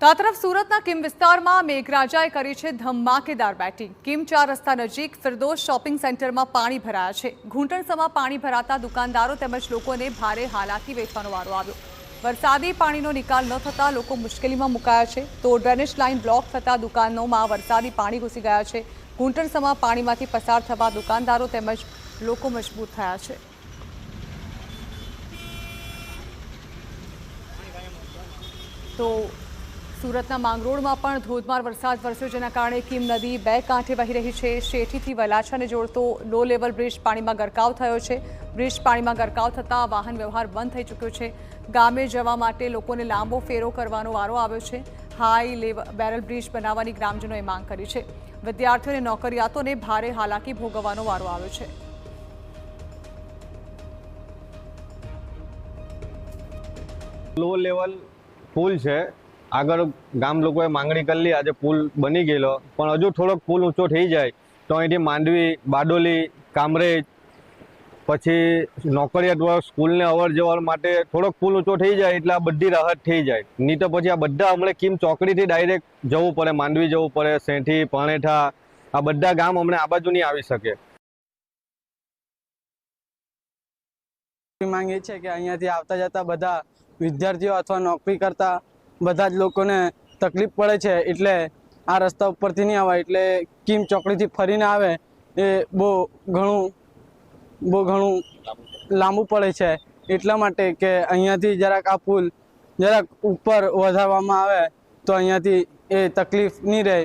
તો આ તરફ સુરતના કિમ વિસ્તારમાં મેઘરાજાએ કરી છે ધમાકેદાર બેટિંગ। કિમ 4 રસ્તા નજીક ફિરદોસ શોપિંગ સેન્ટરમાં પાણી ભરાયા છે। ઘૂંટણસમાં પાણી ભરાતા દુકાનદારો તેમજ લોકોને ભારે હાલાકી વેઠવાનો વારો આવ્યો। વરસાદી પાણીનો નિકાલ ન થતાં લોકો મુશ્કેલીમાં મુકાયા છે। તો ડ્રેનેજ લાઇન બ્લોક થતાં દુકાનોમાં વરસાદી પાણી ઘૂસી ગયા છે। ઘૂંટણસમાં પાણીમાંથી પસાર થવા દુકાનદારો તેમજ લોકો મજબૂર થયા છે। તો સુરતના માંગરોળમાં પણ ધોધમાર વરસાદ વરસ્યો, જેના કારણે કિમ નદી બે કાંઠે વહી રહી છે। શેઠીથી વલાછાને જોડતો લો લેવલ બ્રિજ પાણીમાં ગરકાવ થયો છે। બ્રિજ પાણીમાં ગરકાવ થતાં વાહન વ્યવહાર બંધ થઈ ચૂક્યો છે। ગામે જવા માટે લોકોને લાંબો ફેરો કરવાનો વારો આવ્યો છે। હાઈ લેવલ બેરલ બ્રિજ બનાવવાની ગ્રામજનોએ માંગ કરી છે। વિદ્યાર્થીઓ અને નોકરિયાતોને ભારે હાલાકી ભોગવવાનો વારો આવ્યો છે। લો લેવલ પુલ છે, આગળ ગામ લોકોએ માંગણી કરી લી, આજે પુલ બની ગયેલો, પણ હજુ થોડોક પુલ ઊંચો થઈ જાય તો અહીંથી માંડવી, બારડોલી, કામરેજ, પછી નોકરિયાત સ્કૂલને અવર જવર માટે થોડોક પુલ ઊંચો થઈ જાય એટલે આ બધી રાહત થઈ જાય। નહીં તો પછી આ બધા હમણાં કિમ ચોકડીથી ડાયરેક્ટ જવું પડે, માંડવી જવું પડે, સેઠી, પાણેઠા, આ બધા ગામ હમણાં આ બાજુ નહીં આવી શકે। માંગે છે કે અહીંયાથી આવતા જતા બધા વિદ્યાર્થીઓ અથવા નોકરી કરતા બધા જ લોકોને તકલીફ પડે છે, એટલે આ રસ્તા ઉપરથી નહીં આવે, એટલે કિમ ચોકડીથી ફરીને આવે એ બહુ ઘણું લાંબુ પડે છે। એટલા માટે કે અહીંયાથી જરાક આ પુલ જરાક ઉપર વધારવામાં આવે તો અહીંયાથી એ તકલીફ નહીં રહે।